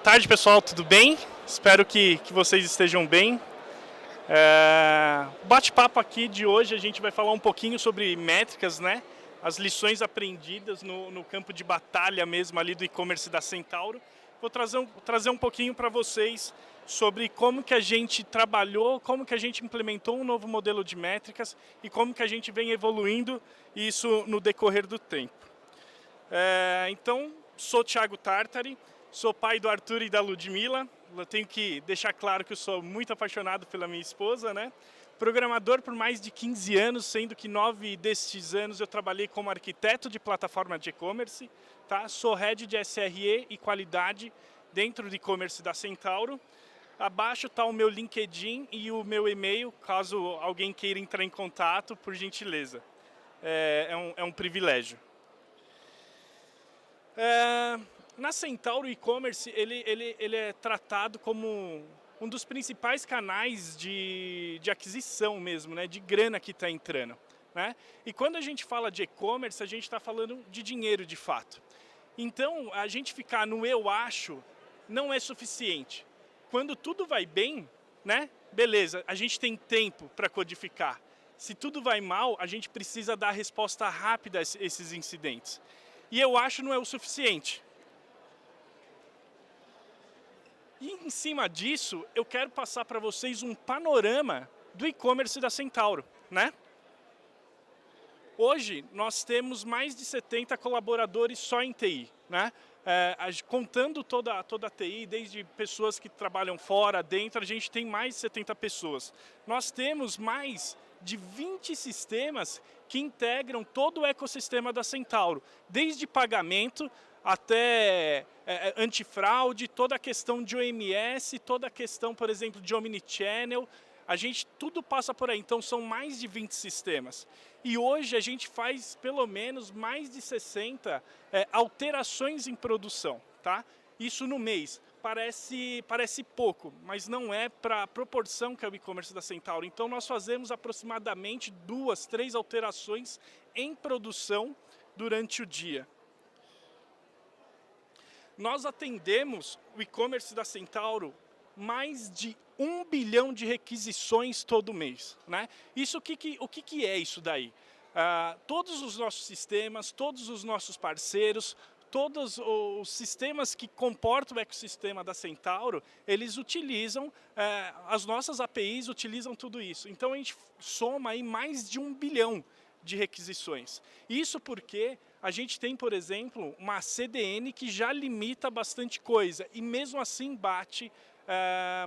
tarde, pessoal, tudo bem? Espero que vocês estejam bem. O bate-papo aqui de hoje a gente vai falar um pouquinho sobre métricas, né? As lições aprendidas no campo de batalha mesmo ali do e-commerce da Centauro. Vou trazer um pouquinho para vocês sobre como que a gente trabalhou, como que a gente implementou um novo modelo de métricas e como que a gente vem evoluindo isso no decorrer do tempo. Então, sou Thiago Tartari, sou pai do Arthur e da Ludmila. Eu tenho que deixar claro que eu sou muito apaixonado pela minha esposa, né? Programador por mais de 15 anos, sendo que 9 destes anos eu trabalhei como arquiteto de plataforma de e-commerce. Tá? Sou head de SRE e qualidade dentro do e-commerce da Centauro. Abaixo está o meu LinkedIn e o meu e-mail, caso alguém queira entrar em contato, por gentileza. É um privilégio. Na Centauro, o e-commerce ele é tratado como um dos principais canais de aquisição mesmo, né, de grana que está entrando. Né? E quando a gente fala de e-commerce, a gente está falando de dinheiro de fato. Então, a gente ficar no eu acho não é suficiente. Quando tudo vai bem, né, beleza, a gente tem tempo para codificar. Se tudo vai mal, a gente precisa dar resposta rápida a esses incidentes. E eu acho não é o suficiente. E em cima disso, eu quero passar para vocês um panorama do e-commerce da Centauro, né? Hoje, nós temos mais de 70 colaboradores só em TI, né? Contando toda a TI, desde pessoas que trabalham fora, dentro, a gente tem mais de 70 pessoas. Nós temos mais de 20 sistemas que integram todo o ecossistema da Centauro, desde pagamento até antifraude, toda a questão de OMS, toda a questão, por exemplo, de omnichannel. A gente tudo passa por aí, então são mais de 20 sistemas. E hoje a gente faz pelo menos mais de 60 alterações em produção, tá? Isso no mês. Parece pouco, mas não é para a proporção que é o e-commerce da Centauro. Então nós fazemos aproximadamente 2, 3 alterações em produção durante o dia. Nós atendemos o e-commerce da Centauro mais de 1 bilhão de requisições todo mês. Né? O que é isso daí? Todos os nossos sistemas, todos os nossos parceiros, todos os sistemas que comportam o ecossistema da Centauro, eles utilizam, as nossas APIs utilizam tudo isso. Então a gente soma aí mais de 1 bilhão de requisições. Isso porque a gente tem, por exemplo, uma CDN que já limita bastante coisa e mesmo assim bate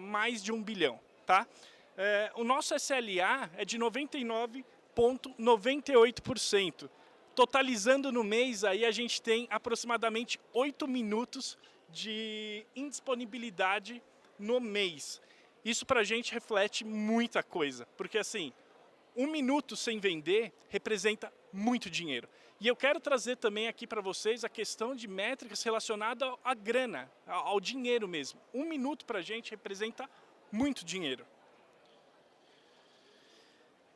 mais de 1 bilhão. Tá? O nosso SLA é de 99,98%. Totalizando no mês, aí a gente tem aproximadamente 8 minutos de indisponibilidade no mês. Isso para a gente reflete muita coisa, porque assim, 1 minuto sem vender representa muito dinheiro. E eu quero trazer também aqui para vocês a questão de métricas relacionadas à grana, ao dinheiro mesmo. 1 minuto para a gente representa muito dinheiro.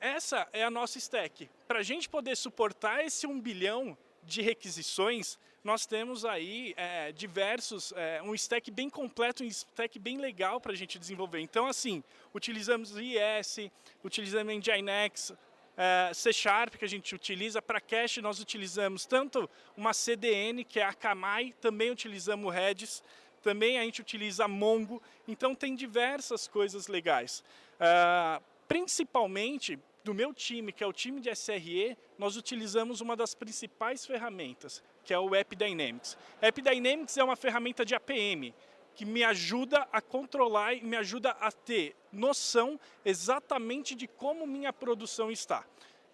Essa é a nossa stack. Para a gente poder suportar esse 1 bilhão de requisições, nós temos aí um stack bem completo, um stack bem legal para a gente desenvolver. Então, assim, utilizamos IS, utilizamos Nginx, C#, que a gente utiliza. Para cache, nós utilizamos tanto uma CDN, que é a Akamai, também utilizamos o Redis, também a gente utiliza a Mongo. Então, tem diversas coisas legais. Principalmente do meu time, que é o time de SRE, nós utilizamos uma das principais ferramentas, que é o AppDynamics. AppDynamics é uma ferramenta de APM, que me ajuda a controlar e me ajuda a ter noção exatamente de como minha produção está.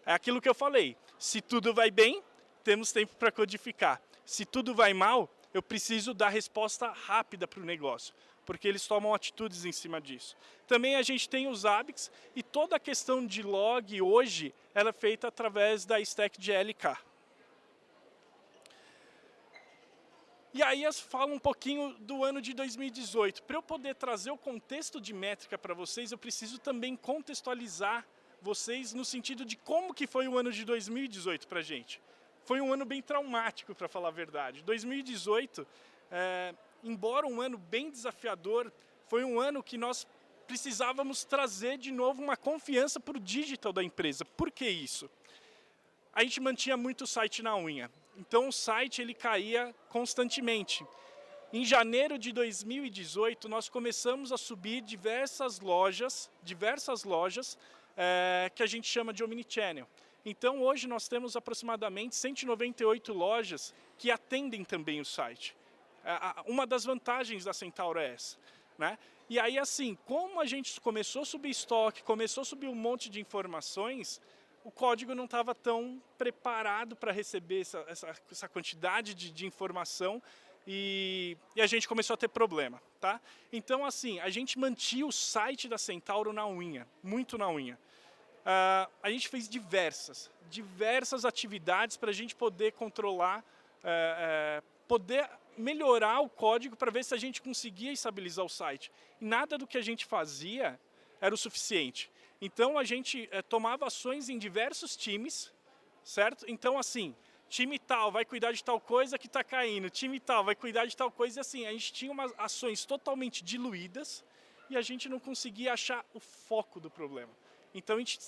É aquilo que eu falei, se tudo vai bem, temos tempo para codificar. Se tudo vai mal, eu preciso dar resposta rápida para o negócio, porque eles tomam atitudes em cima disso. Também a gente tem os ABICs e toda a questão de log hoje ela é feita através da stack de LK. E aí eu falo um pouquinho do ano de 2018. Para eu poder trazer o contexto de métrica para vocês, eu preciso também contextualizar vocês no sentido de como que foi o ano de 2018 para a gente. Foi um ano bem traumático, para falar a verdade. 2018, embora um ano bem desafiador, foi um ano que nós precisávamos trazer de novo uma confiança para o digital da empresa. Por que isso? A gente mantinha muito o site na unha. Então o site ele caía constantemente. Em janeiro de 2018, nós começamos a subir diversas lojas que a gente chama de Omnichannel. Então hoje nós temos aproximadamente 198 lojas que atendem também o site. Uma das vantagens da Centauro é essa, né? E aí assim, como a gente começou a subir estoque, começou a subir um monte de informações, o código não estava tão preparado para receber essa quantidade de informação e a gente começou a ter problema, tá? Então assim, a gente mantinha o site da Centauro na unha, muito na unha. A gente fez diversas atividades para a gente poder controlar, poder melhorar o código para ver se a gente conseguia estabilizar o site. E nada do que a gente fazia era o suficiente. Então a gente tomava ações em diversos times, certo? Então assim, time tal vai cuidar de tal coisa que está caindo, time tal vai cuidar de tal coisa, e assim, a gente tinha umas ações totalmente diluídas e a gente não conseguia achar o foco do problema. Então a gente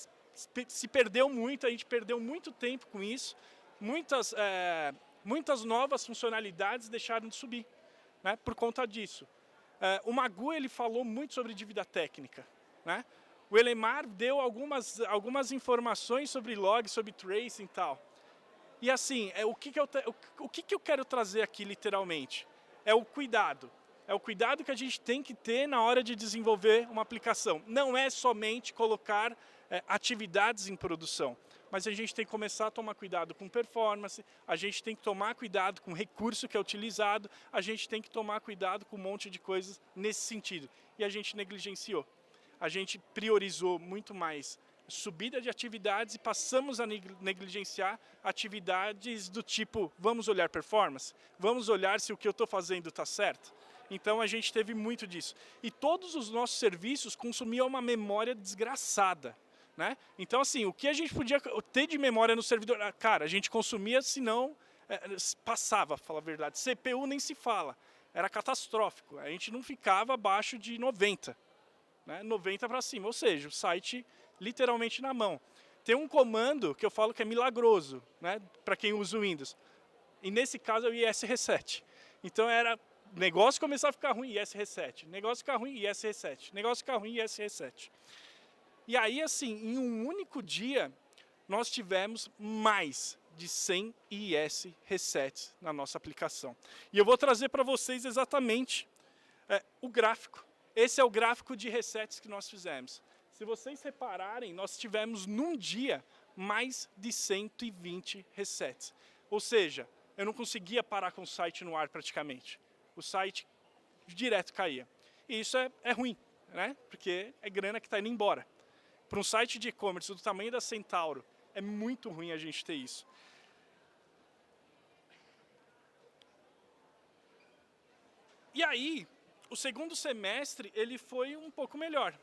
se perdeu muito, a gente perdeu muito tempo com isso, muitas novas funcionalidades deixaram de subir, né, por conta disso. O Magu ele falou muito sobre dívida técnica, né? O Elemar deu algumas informações sobre log, sobre tracing e tal. E assim, o que eu quero trazer aqui literalmente? É o cuidado. É o cuidado que a gente tem que ter na hora de desenvolver uma aplicação. Não é somente colocar atividades em produção, mas a gente tem que começar a tomar cuidado com performance, a gente tem que tomar cuidado com o recurso que é utilizado, a gente tem que tomar cuidado com um monte de coisas nesse sentido. E a gente negligenciou. A gente priorizou muito mais subida de atividades e passamos a negligenciar atividades do tipo, vamos olhar performance? Vamos olhar se o que eu estou fazendo está certo? Então a gente teve muito disso. E todos os nossos serviços consumiam uma memória desgraçada, né? Então assim, o que a gente podia ter de memória no servidor, cara, a gente consumia, senão passava, para falar a verdade. CPU nem se fala, era catastrófico, a gente não ficava abaixo de 90, né? 90 para cima, ou seja, o site literalmente na mão. Tem um comando que eu falo que é milagroso, né, para quem usa o Windows, e nesse caso é o IS Reset. Então era negócio começar a ficar ruim, IS Reset, negócio ficar ruim, IS Reset, negócio ficar ruim, IS Reset. E aí assim, em um único dia, nós tivemos mais de 100 IS Resets na nossa aplicação. E eu vou trazer para vocês exatamente o gráfico. Esse é o gráfico de resets que nós fizemos. Se vocês repararem, nós tivemos num dia mais de 120 resets. Ou seja, eu não conseguia parar com o site no ar praticamente. O site direto caía. E isso é ruim, né? Porque é grana que está indo embora. Para um site de e-commerce do tamanho da Centauro, é muito ruim a gente ter isso. E aí, o segundo semestre, ele foi um pouco melhor.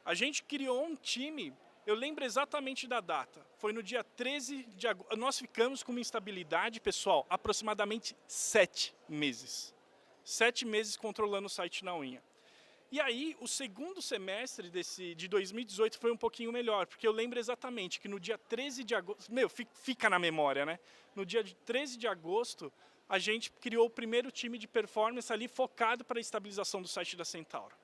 A gente criou um time, eu lembro exatamente da data, foi no dia 13 de agosto, nós ficamos com uma instabilidade, pessoal, aproximadamente 7 meses. 7 meses controlando o site na unha. E aí, o segundo semestre de 2018 foi um pouquinho melhor, porque eu lembro exatamente que no dia 13 de agosto, fica na memória, né? No dia 13 de agosto, a gente criou o primeiro time de performance ali focado para a estabilização do site da Centauro.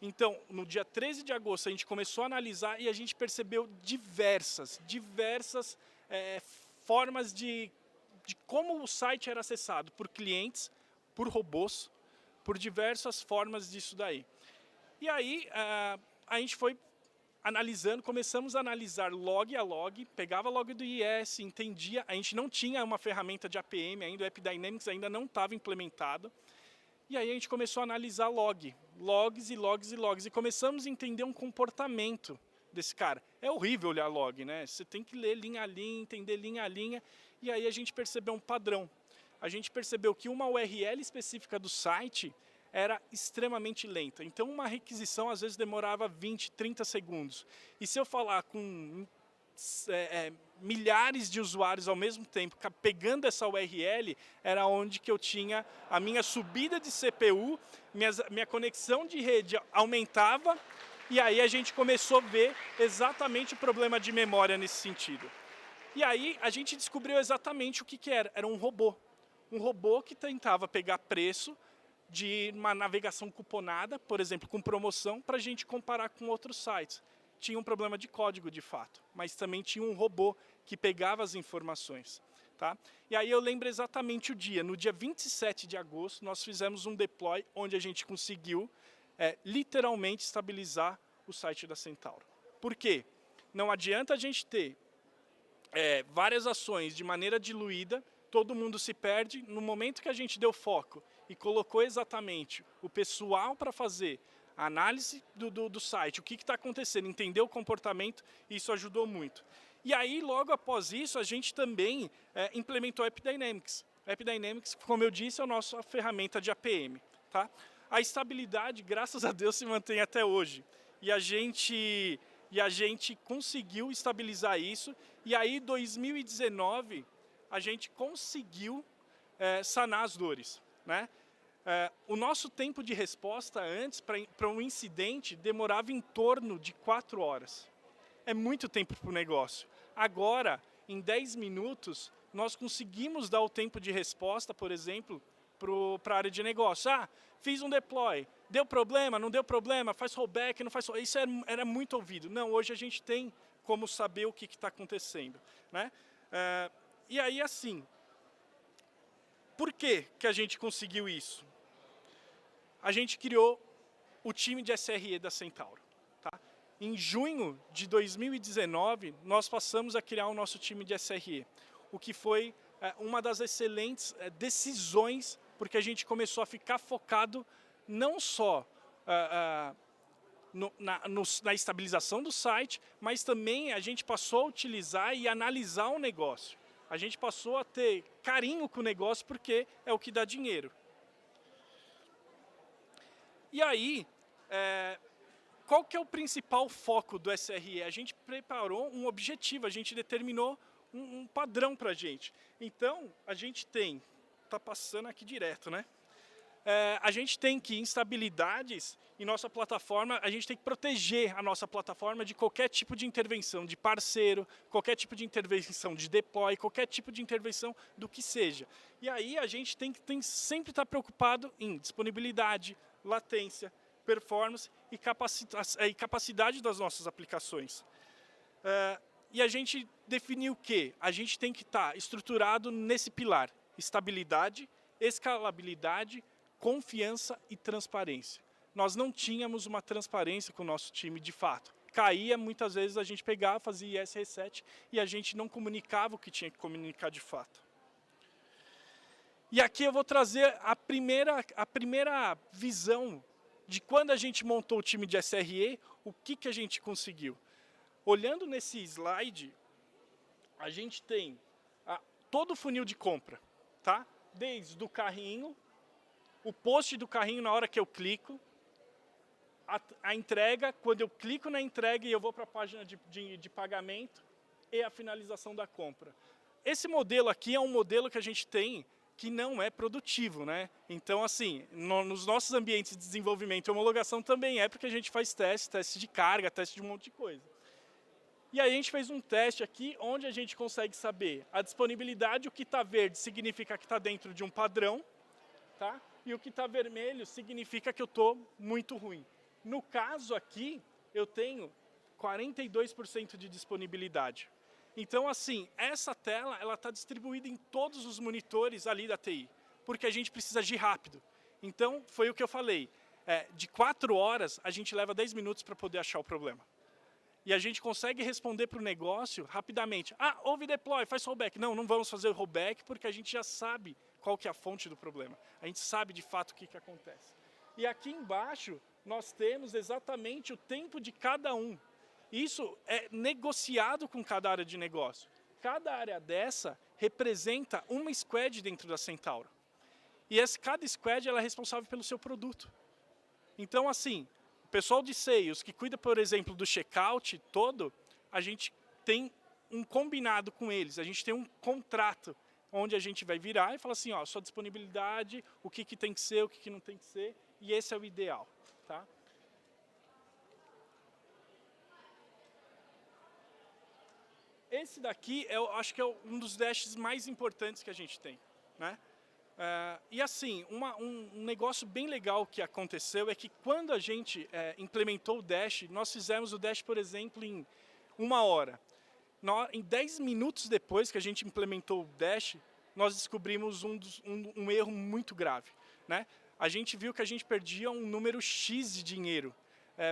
Então, no dia 13 de agosto, a gente começou a analisar e a gente percebeu diversas formas de como o site era acessado por clientes, por robôs, por diversas formas disso daí. E aí, a gente foi analisando, começamos a analisar log a log, pegava log do IS, entendia, a gente não tinha uma ferramenta de APM ainda, o AppDynamics ainda não estava implementado. E aí a gente começou a analisar logs e começamos a entender um comportamento desse cara. É horrível olhar log, né? Você tem que ler linha a linha, entender linha a linha, e aí a gente percebeu um padrão. A gente percebeu que uma URL específica do site era extremamente lenta. Então uma requisição às vezes demorava 20, 30 segundos. E se eu falar com milhares de usuários ao mesmo tempo, pegando essa URL, era onde que eu tinha a minha subida de CPU, minha conexão de rede aumentava, e aí a gente começou a ver exatamente o problema de memória nesse sentido. E aí a gente descobriu exatamente o que era. Era um robô. Um robô que tentava pegar preço de uma navegação cuponada, por exemplo, com promoção, para a gente comparar com outros sites. Tinha um problema de código, de fato, mas também tinha um robô que pegava as informações. Tá? E aí eu lembro exatamente o dia. No dia 27 de agosto, nós fizemos um deploy onde a gente conseguiu literalmente estabilizar o site da Centauro. Por quê? Não adianta a gente ter várias ações de maneira diluída, todo mundo se perde. No momento que a gente deu foco e colocou exatamente o pessoal para fazer a análise do site, o que está acontecendo, entender o comportamento, isso ajudou muito. E aí, logo após isso, a gente também implementou a AppDynamics. A AppDynamics, como eu disse, é a nossa ferramenta de APM. Tá? A estabilidade, graças a Deus, se mantém até hoje. E a gente conseguiu estabilizar isso. E aí, em 2019, a gente conseguiu sanar as dores. Né? O nosso tempo de resposta antes, para um incidente, demorava em torno de 4 horas. É muito tempo para o negócio. Agora, em 10 minutos, nós conseguimos dar o tempo de resposta, por exemplo, para a área de negócio. Fiz um deploy, deu problema, não deu problema, faz rollback, não faz rollback. Isso era muito ouvido. Não, hoje a gente tem como saber o que está acontecendo. Né? E aí, assim, por que a gente conseguiu isso? A gente criou o time de SRE da Centauro. Tá? Em junho de 2019, nós passamos a criar o nosso time de SRE, o que foi uma das excelentes decisões, porque a gente começou a ficar focado não só na estabilização do site, mas também a gente passou a utilizar e analisar o negócio. A gente passou a ter carinho com o negócio porque é o que dá dinheiro. E aí, qual que é o principal foco do SRE? A gente preparou um objetivo, a gente determinou um padrão para a gente. Então, a gente tem, está passando aqui direto, né? A gente tem que instabilidades em nossa plataforma, a gente tem que proteger a nossa plataforma de qualquer tipo de intervenção de parceiro, qualquer tipo de intervenção de deploy, qualquer tipo de intervenção do que seja. E aí a gente tem que sempre estar preocupado em disponibilidade, latência, performance e capacidade das nossas aplicações. E a gente definiu que a gente tem que estar estruturado nesse pilar: estabilidade, escalabilidade, confiança e transparência. Nós não tínhamos uma transparência com o nosso time de fato. Caía, muitas vezes a gente pegava, fazia IS reset e a gente não comunicava o que tinha que comunicar de fato. E aqui eu vou trazer a primeira visão de quando a gente montou o time de SRE, o que a gente conseguiu. Olhando nesse slide, a gente tem todo o funil de compra, tá? Desde o carrinho, o post do carrinho na hora que eu clico, a entrega, quando eu clico na entrega e eu vou para a página de pagamento e a finalização da compra. Esse modelo aqui é um modelo que a gente tem que não é produtivo, né? Então, assim, nos nossos ambientes de desenvolvimento e homologação também porque a gente faz teste de carga, teste de um monte de coisa. E aí a gente fez um teste aqui onde a gente consegue saber a disponibilidade. O que está verde significa que está dentro de um padrão, tá? E o que está vermelho significa que eu estou muito ruim. No caso aqui, eu tenho 42% de disponibilidade. Então, assim, essa tela está distribuída em todos os monitores ali da TI, porque a gente precisa agir rápido. Então, foi o que eu falei, de 4 horas, a gente leva 10 minutos para poder achar o problema. E a gente consegue responder para o negócio rapidamente. Houve deploy, faz rollback. Não vamos fazer rollback, porque a gente já sabe qual que é a fonte do problema. A gente sabe, de fato, o que acontece. E aqui embaixo, nós temos exatamente o tempo de cada um. Isso é negociado com cada área de negócio. Cada área dessa representa uma squad dentro da Centauro. E cada squad ela é responsável pelo seu produto. Então, assim, o pessoal de sales que cuida, por exemplo, do checkout todo, a gente tem um combinado com eles, a gente tem um contrato onde a gente vai virar e falar assim, ó, sua disponibilidade, o que tem que ser, o que não tem que ser, e esse é o ideal, tá? Esse daqui, eu acho que é um dos dashes mais importantes que a gente tem, né? E assim, um negócio bem legal que aconteceu é que quando a gente implementou o Dash, nós fizemos o Dash, por exemplo, em 1 hora. Em 10 minutos depois que a gente implementou o Dash, nós descobrimos um erro muito grave, né? A gente viu que a gente perdia um número X de dinheiro,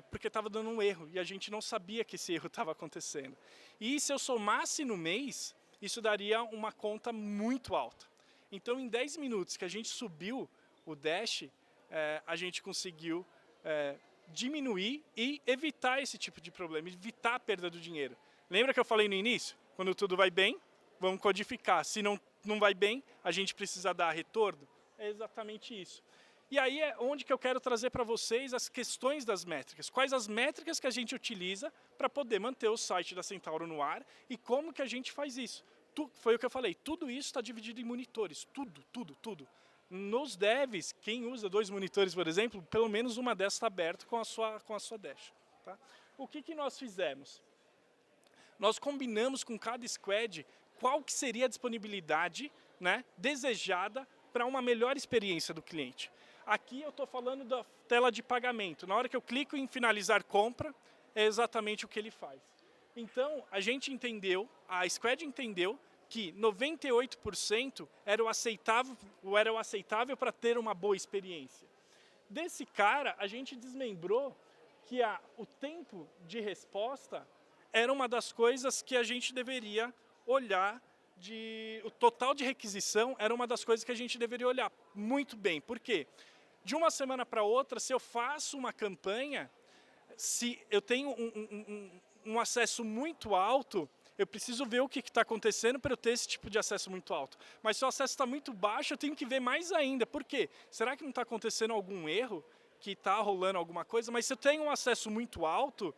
porque estava dando um erro, e a gente não sabia que esse erro estava acontecendo. E se eu somasse no mês, isso daria uma conta muito alta. Então, em 10 minutos que a gente subiu o Dash, a gente conseguiu diminuir e evitar esse tipo de problema, evitar a perda do dinheiro. Lembra que eu falei no início? Quando tudo vai bem, vamos codificar. Se não vai bem, a gente precisa dar retorno. É exatamente isso. E aí é onde que eu quero trazer para vocês as questões das métricas. Quais as métricas que a gente utiliza para poder manter o site da Centauro no ar e como que a gente faz isso. Foi o que eu falei, tudo isso está dividido em monitores, tudo. Nos devs, quem usa 2 monitores, por exemplo, pelo menos uma dessas está aberta com a sua Dash. Tá? O que nós fizemos? Nós combinamos com cada squad qual que seria a disponibilidade, né, desejada para uma melhor experiência do cliente. Aqui eu estou falando da tela de pagamento. Na hora que eu clico em finalizar compra, é exatamente o que ele faz. Então, a gente entendeu, a Squad entendeu que 98% era o aceitável para ter uma boa experiência. Desse cara, a gente desmembrou que o tempo de resposta era uma das coisas que a gente deveria olhar, o total de requisição era uma das coisas que a gente deveria olhar muito bem. Por quê? De uma semana para outra, se eu faço uma campanha, se eu tenho um acesso muito alto, eu preciso ver o que está acontecendo para eu ter esse tipo de acesso muito alto. Mas se o acesso está muito baixo, eu tenho que ver mais ainda. Por quê? Será que não está acontecendo algum erro? Que está rolando alguma coisa? Mas se eu tenho um acesso muito alto,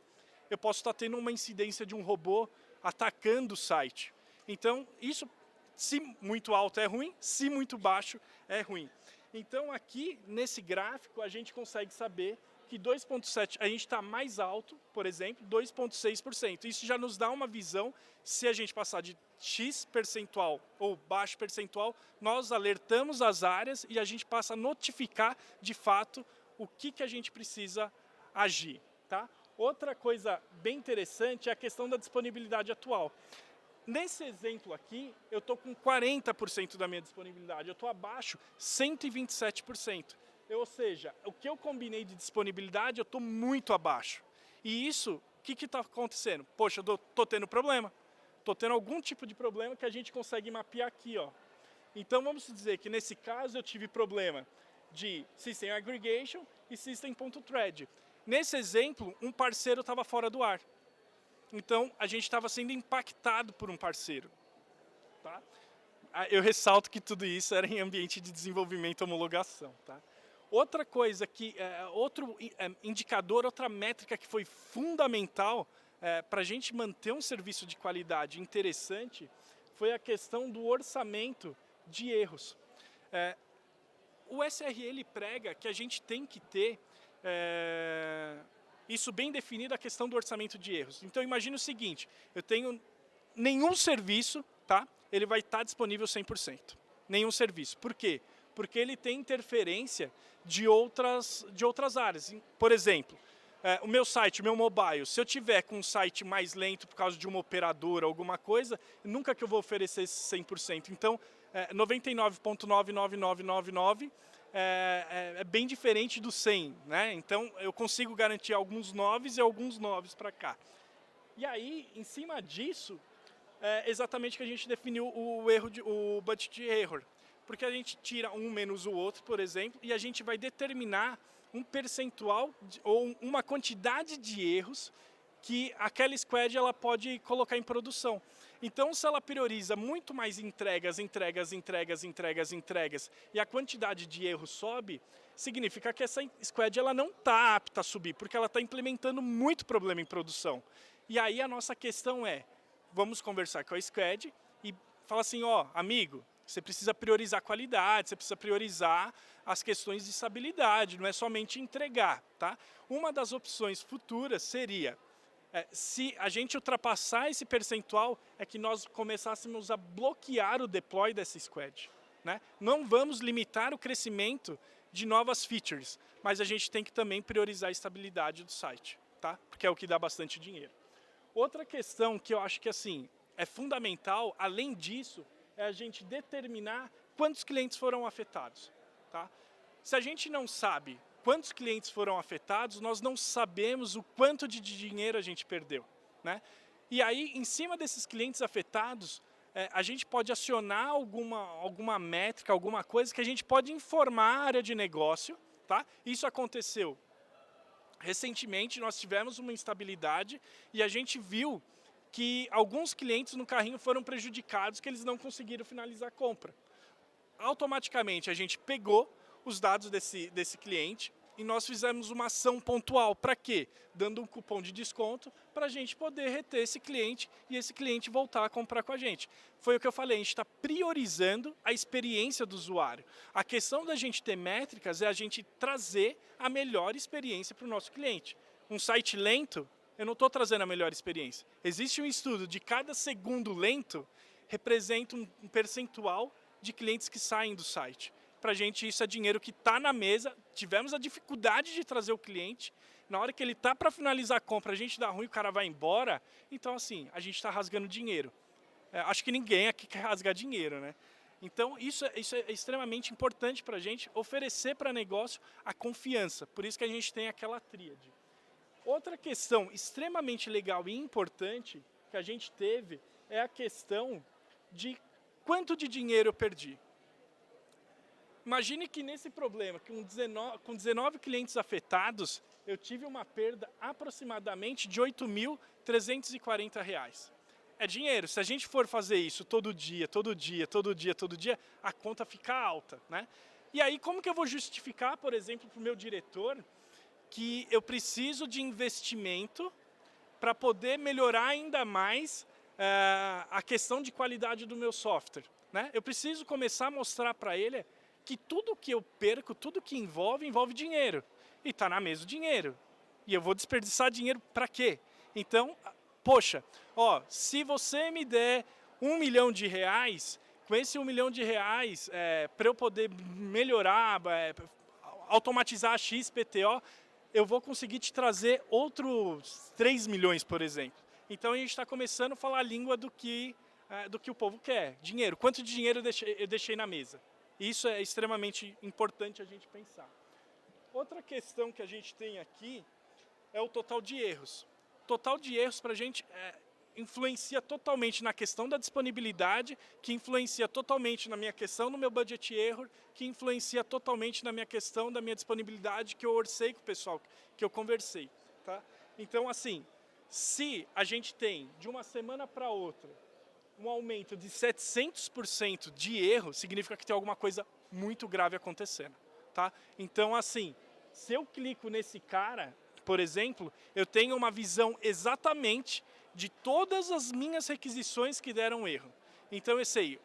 eu posso estar tendo uma incidência de um robô atacando o site. Então, isso, se muito alto é ruim, se muito baixo é ruim. Então, aqui, nesse gráfico, a gente consegue saber que 2,7, a gente está mais alto, por exemplo, 2,6%. Isso já nos dá uma visão, se a gente passar de X percentual ou baixo percentual, nós alertamos as áreas e a gente passa a notificar, de fato, o que a gente precisa agir. Tá? Outra coisa bem interessante é a questão da disponibilidade atual. Nesse exemplo aqui, eu estou com 40% da minha disponibilidade, eu estou abaixo 127%. Ou seja, o que eu combinei de disponibilidade, eu estou muito abaixo. E isso, o que está acontecendo? Poxa, eu estou tendo problema. Estou tendo algum tipo de problema que a gente consegue mapear aqui. Ó. Então, vamos dizer que nesse caso eu tive problema de System Aggregation e System.thread. Nesse exemplo, um parceiro estava fora do ar. Então, a gente estava sendo impactado por um parceiro. Tá? Eu ressalto que tudo isso era em ambiente de desenvolvimento e homologação. Tá? Outra coisa, outro indicador, outra métrica que foi fundamental para a gente manter um serviço de qualidade interessante foi a questão do orçamento de erros. O SRL prega que a gente tem que ter isso bem definido, a questão do orçamento de erros. Então, imagine o seguinte, eu tenho nenhum serviço, tá? Ele vai estar disponível 100%. Nenhum serviço. Por quê? Porque ele tem interferência de outras áreas. Por exemplo, o meu site, o meu mobile, se eu tiver com um site mais lento por causa de uma operadora, alguma coisa, nunca que eu vou oferecer esse 100%. Então, 99,99999 é bem diferente do 100, né? Então, eu consigo garantir alguns 9s e alguns 9s para cá. E aí, em cima disso, exatamente que a gente definiu o budget error. Porque a gente tira um menos o outro, por exemplo, e a gente vai determinar um percentual ou uma quantidade de erros que aquela squad ela pode colocar em produção. Então, se ela prioriza muito mais entregas, e a quantidade de erros sobe, significa que essa squad ela não está apta a subir, porque ela está implementando muito problema em produção. E aí a nossa questão é, vamos conversar com a Squad e falar assim, ó, amigo, você precisa priorizar a qualidade, você precisa priorizar as questões de estabilidade, não é somente entregar, tá? Uma das opções futuras seria, se a gente ultrapassar esse percentual, é que nós começássemos a bloquear o deploy dessa Squad, né? Não vamos limitar o crescimento de novas features, mas a gente tem que também priorizar a estabilidade do site, tá? Porque é o que dá bastante dinheiro. Outra questão que eu acho que assim é fundamental, além disso, é a gente determinar quantos clientes foram afetados, tá? Se a gente não sabe quantos clientes foram afetados, nós não sabemos o quanto de dinheiro a gente perdeu, né? E aí, em cima desses clientes afetados, a gente pode acionar alguma métrica, alguma coisa que a gente pode informar a área de negócio, tá? Isso aconteceu recentemente, nós tivemos uma instabilidade e a gente viu que alguns clientes no carrinho foram prejudicados, que eles não conseguiram finalizar a compra. Automaticamente a gente pegou os dados desse cliente e nós fizemos uma ação pontual. Para quê? Dando um cupom de desconto para a gente poder reter esse cliente e esse cliente voltar a comprar com a gente. Foi o que eu falei, a gente está priorizando a experiência do usuário. A questão da gente ter métricas é a gente trazer a melhor experiência para o nosso cliente. Um site lento, eu não estou trazendo a melhor experiência. Existe um estudo de cada segundo lento representa um percentual de clientes que saem do site. Para a gente isso é dinheiro que está na mesa, tivemos a dificuldade de trazer o cliente, na hora que ele está para finalizar a compra, a gente dá ruim, o cara vai embora, então assim, a gente está rasgando dinheiro. Acho que ninguém aqui quer rasgar dinheiro, né? Então isso é extremamente importante para a gente oferecer para negócio a confiança, por isso que a gente tem aquela tríade. Outra questão extremamente legal e importante que a gente teve é a questão de quanto de dinheiro eu perdi. Imagine que nesse problema, com 19 clientes afetados, eu tive uma perda aproximadamente de R$ 8.340. É dinheiro. Se a gente for fazer isso todo dia, a conta fica alta, né? E aí, como que eu vou justificar, por exemplo, para o meu diretor, que eu preciso de investimento para poder melhorar ainda mais a questão de qualidade do meu software, né? Eu preciso começar a mostrar para ele que tudo que eu perco, tudo que envolve dinheiro. E está na mesa o dinheiro. E eu vou desperdiçar dinheiro para quê? Então, poxa, ó, se você me der R$ 1 milhão, com esse R$ 1 milhão para eu poder melhorar, automatizar a XPTO, eu vou conseguir te trazer outros 3 milhões, por exemplo. Então a gente está começando a falar a língua do que o povo quer. Dinheiro. Quanto de dinheiro eu deixei na mesa? Isso é extremamente importante a gente pensar. Outra questão que a gente tem aqui é o total de erros. O total de erros para a gente influencia totalmente na questão da disponibilidade, que influencia totalmente na minha questão do meu budget error, que influencia totalmente na minha questão da minha disponibilidade que eu orcei com o pessoal, que eu conversei. Tá? Então, assim, se a gente tem de uma semana para outra um aumento de 700% de erro, significa que tem alguma coisa muito grave acontecendo, tá? Então, assim, se eu clico nesse cara, por exemplo, eu tenho uma visão exatamente de todas as minhas requisições que deram erro. Então, eu sei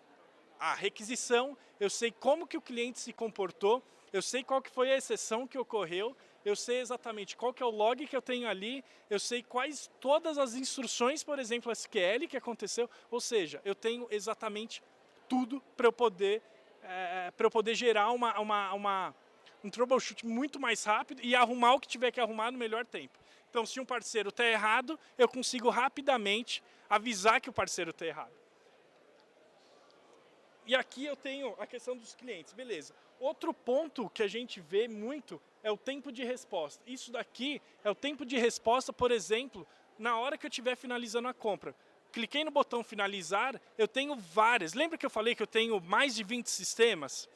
a requisição, eu sei como que o cliente se comportou, eu sei qual que foi a exceção que ocorreu, eu sei exatamente qual que é o log que eu tenho ali, eu sei quais todas as instruções, por exemplo, SQL que aconteceu, ou seja, eu tenho exatamente tudo para eu poder gerar um troubleshoot muito mais rápido e arrumar o que tiver que arrumar no melhor tempo. Então, se um parceiro está errado, eu consigo rapidamente avisar que o parceiro está errado. E aqui eu tenho a questão dos clientes, beleza. Outro ponto que a gente vê muito é o tempo de resposta. Isso daqui é o tempo de resposta, por exemplo, na hora que eu estiver finalizando a compra. Cliquei no botão finalizar, eu tenho várias. Lembra que eu falei que eu tenho mais de 20 sistemas?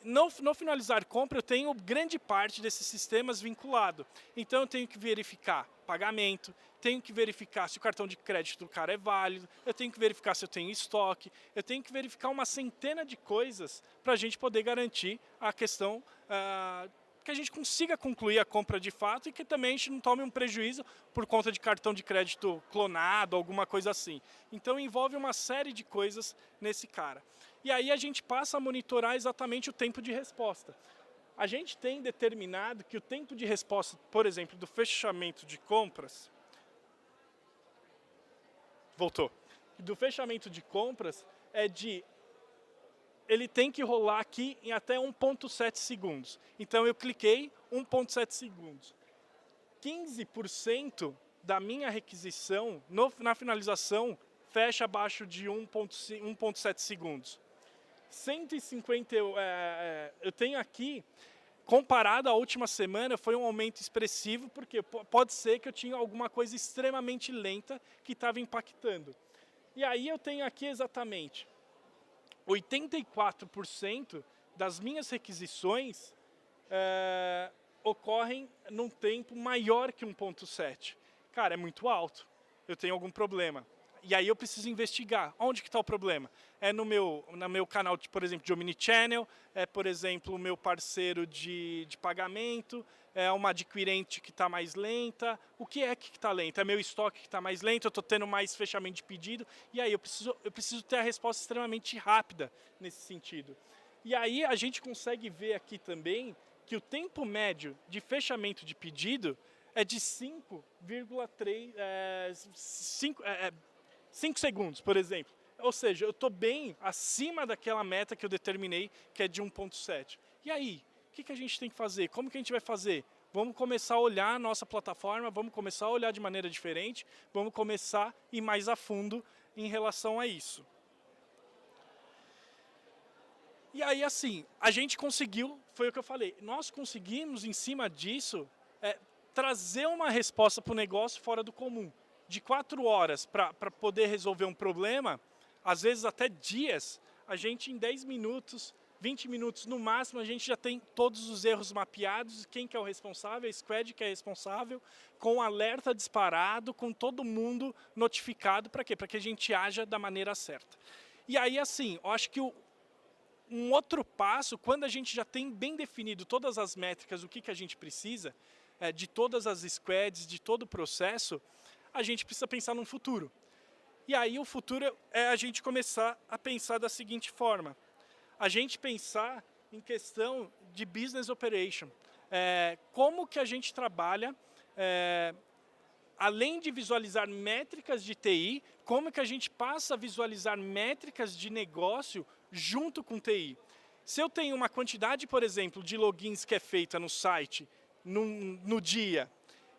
No finalizar compra, eu tenho grande parte desses sistemas vinculado. Então, eu tenho que verificar pagamento, tenho que verificar se o cartão de crédito do cara é válido, eu tenho que verificar se eu tenho estoque, eu tenho que verificar uma centena de coisas para a gente poder garantir a questão que a gente consiga concluir a compra de fato e que também a gente não tome um prejuízo por conta de cartão de crédito clonado, alguma coisa assim. Então envolve uma série de coisas nesse cara. E aí a gente passa a monitorar exatamente o tempo de resposta. A gente tem determinado que o tempo de resposta, por exemplo, do fechamento de compras... Voltou. Do fechamento de compras é de... Ele tem que rolar aqui em até 1.7 segundos. Então eu cliquei, 1.7 segundos. 15% da minha requisição na finalização fecha abaixo de 1.7 segundos. 150 eu tenho aqui, comparado à última semana, foi um aumento expressivo, porque pode ser que eu tinha alguma coisa extremamente lenta que estava impactando. E aí eu tenho aqui exatamente 84% das minhas requisições ocorrem num tempo maior que 1.7. Cara, é muito alto. Eu tenho algum problema. E aí eu preciso investigar. Onde que está o problema? É no meu canal, por exemplo, de Omnichannel, é, por exemplo, o meu parceiro de pagamento, é uma adquirente que está mais lenta. O que é que está lento? É meu estoque que está mais lento, eu estou tendo mais fechamento de pedido. E aí eu preciso ter a resposta extremamente rápida nesse sentido. E aí a gente consegue ver aqui também que o tempo médio de fechamento de pedido é de 5,3... 5 segundos, por exemplo. Ou seja, eu estou bem acima daquela meta que eu determinei, que é de 1.7. E aí, o que a gente tem que fazer? Como que a gente vai fazer? Vamos começar a olhar a nossa plataforma, vamos começar a olhar de maneira diferente, vamos começar a ir mais a fundo em relação a isso. E aí, assim, a gente conseguiu, foi o que eu falei, nós conseguimos, em cima disso, trazer uma resposta para o negócio fora do comum. De 4 horas para poder resolver um problema, às vezes até dias, a gente em 10 minutos, 20 minutos no máximo, a gente já tem todos os erros mapeados, quem que é o responsável, a squad que é responsável, com alerta disparado, com todo mundo notificado, para quê? Para que a gente haja da maneira certa. E aí, assim, eu acho que um outro passo, quando a gente já tem bem definido todas as métricas, o que a gente precisa, de todas as squads, de todo o processo, a gente precisa pensar num futuro. E aí o futuro é a gente começar a pensar da seguinte forma. A gente pensar em questão de business operation. Como que a gente trabalha, além de visualizar métricas de TI, como que a gente passa a visualizar métricas de negócio junto com TI. Se eu tenho uma quantidade, por exemplo, de logins que é feita no site no dia,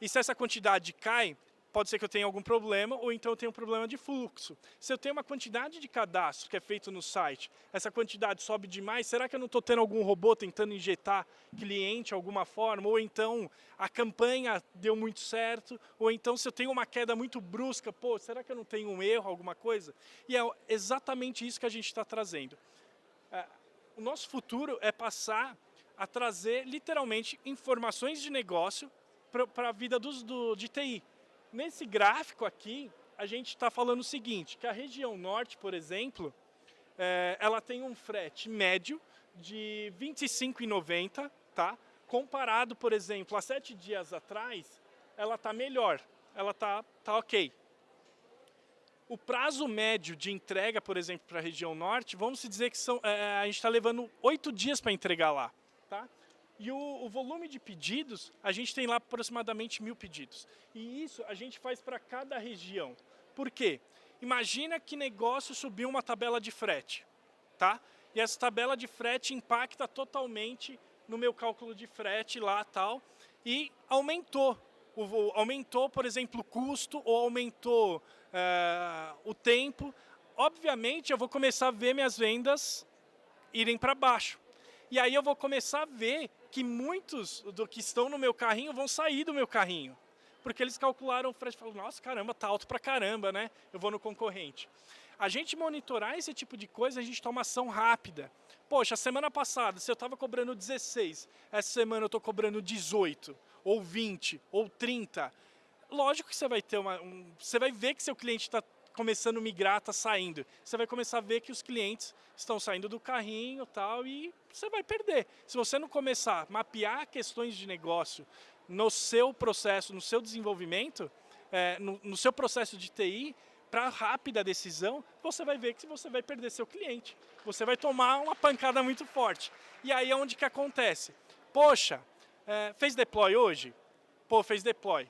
e se essa quantidade cai, pode ser que eu tenha algum problema, ou então eu tenho um problema de fluxo. Se eu tenho uma quantidade de cadastro que é feito no site, essa quantidade sobe demais, será que eu não estou tendo algum robô tentando injetar cliente de alguma forma? Ou então a campanha deu muito certo? Ou então se eu tenho uma queda muito brusca, pô, será que eu não tenho um erro, alguma coisa? E é exatamente isso que a gente está trazendo. O nosso futuro é passar a trazer, literalmente, informações de negócio para a vida de TI. Nesse gráfico aqui, a gente está falando o seguinte, que a região norte, por exemplo, ela tem um frete médio de R$ 25,90, tá? Comparado, por exemplo, a 7 dias atrás, ela está melhor, ela tá ok. O prazo médio de entrega, por exemplo, para a região norte, vamos dizer que a gente está levando 8 dias para entregar lá, tá? E o volume de pedidos, a gente tem lá aproximadamente 1.000 pedidos. E isso a gente faz para cada região. Por quê? Imagina que negócio subiu uma tabela de frete, tá? E essa tabela de frete impacta totalmente no meu cálculo de frete lá tal, e aumentou. Aumentou, por exemplo, o custo ou aumentou o tempo. Obviamente, eu vou começar a ver minhas vendas irem para baixo. E aí eu vou começar a ver que muitos do que estão no meu carrinho vão sair do meu carrinho. Porque eles calcularam o frete e falaram, nossa, caramba, tá alto pra caramba, né? Eu vou no concorrente. A gente monitorar esse tipo de coisa, a gente toma ação rápida. Poxa, a semana passada, se eu estava cobrando 16, essa semana eu estou cobrando 18, ou 20, ou 30. Lógico que você vai ter você vai ver que seu cliente está começando a migrar, está saindo. Você vai começar a ver que os clientes estão saindo do carrinho tal, e você vai perder. Se você não começar a mapear questões de negócio no seu processo, no seu desenvolvimento, no seu processo de TI, para rápida decisão, você vai ver que você vai perder seu cliente. Você vai tomar uma pancada muito forte. E aí é onde que acontece? Poxa, fez deploy hoje? Pô, fez deploy.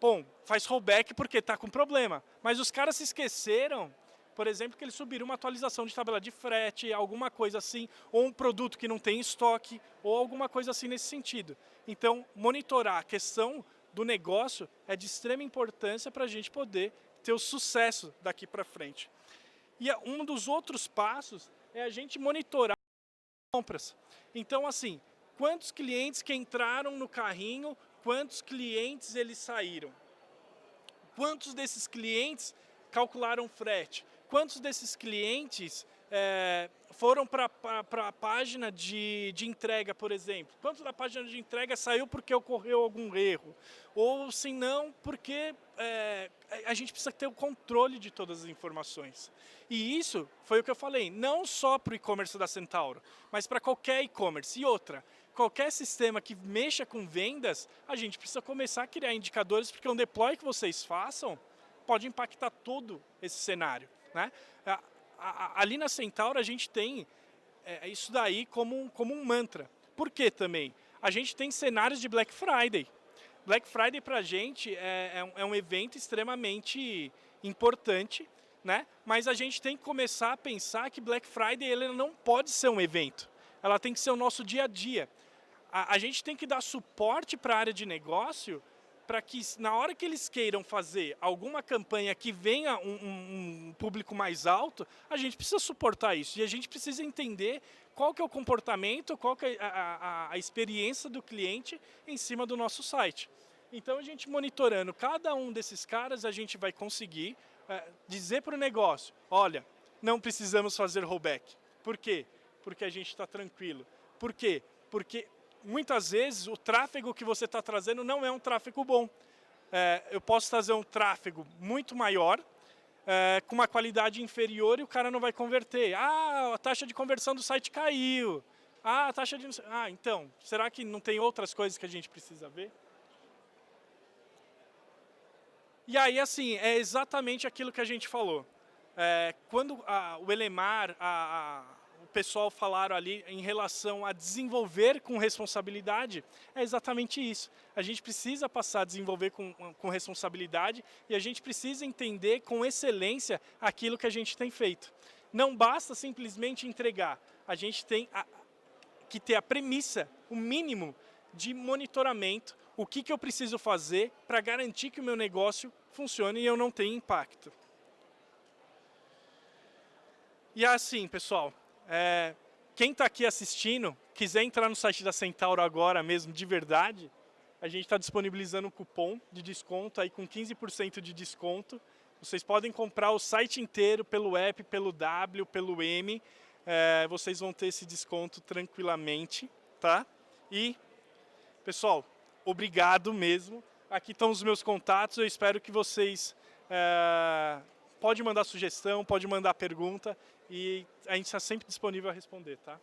Bom, faz rollback porque está com problema. Mas os caras se esqueceram, por exemplo, que eles subiram uma atualização de tabela de frete, alguma coisa assim, ou um produto que não tem estoque, ou alguma coisa assim nesse sentido. Então, monitorar a questão do negócio é de extrema importância para a gente poder ter o sucesso daqui para frente. E um dos outros passos é a gente monitorar compras. Então, assim, quantos clientes que entraram no carrinho, quantos clientes eles saíram? Quantos desses clientes calcularam frete? Quantos desses clientes foram para a página de entrega, por exemplo? Quantos da página de entrega saiu porque ocorreu algum erro? Ou se não, porque a gente precisa ter o controle de todas as informações. E isso foi o que eu falei, não só para o e-commerce da Centauro, mas para qualquer e-commerce. E outra, qualquer sistema que mexa com vendas, a gente precisa começar a criar indicadores, porque um deploy que vocês façam pode impactar todo esse cenário, né? Ali na Centauro a gente tem isso daí como um mantra. Por quê também? A gente tem cenários de Black Friday. Black Friday para a gente é um evento extremamente importante, né? Mas a gente tem que começar a pensar que Black Friday ele não pode ser um evento. Ela tem que ser o nosso dia a dia. A gente tem que dar suporte para a área de negócio para que, na hora que eles queiram fazer alguma campanha que venha um público mais alto, a gente precisa suportar isso. E a gente precisa entender qual que é o comportamento, qual que é a experiência do cliente em cima do nosso site. Então, a gente monitorando cada um desses caras, a gente vai conseguir dizer para o negócio, olha, não precisamos fazer rollback. Por quê? Porque a gente está tranquilo. Por quê? Porque muitas vezes o tráfego que você está trazendo não é um tráfego bom. Eu posso trazer um tráfego muito maior, com uma qualidade inferior, e o cara não vai converter. Ah, a taxa de conversão do site caiu. Ah, a taxa de... Ah, então, será que não tem outras coisas que a gente precisa ver? E aí, assim, é exatamente aquilo que a gente falou. Quando o Elemar, o pessoal falaram ali em relação a desenvolver com responsabilidade, é exatamente isso. A gente precisa passar a desenvolver com responsabilidade e a gente precisa entender com excelência aquilo que a gente tem feito. Não basta simplesmente entregar, a gente tem que ter a premissa, o mínimo de monitoramento, o que eu preciso fazer para garantir que o meu negócio funcione e eu não tenha impacto. E assim, pessoal, quem está aqui assistindo, quiser entrar no site da Centauro agora mesmo, de verdade, a gente está disponibilizando um cupom de desconto aí com 15% de desconto. Vocês podem comprar o site inteiro pelo app, pelo W, pelo M. Vocês vão ter esse desconto tranquilamente, tá? E, pessoal, obrigado mesmo. Aqui estão os meus contatos, eu espero que vocês... pode mandar sugestão, pode mandar pergunta, e a gente está sempre disponível a responder, tá?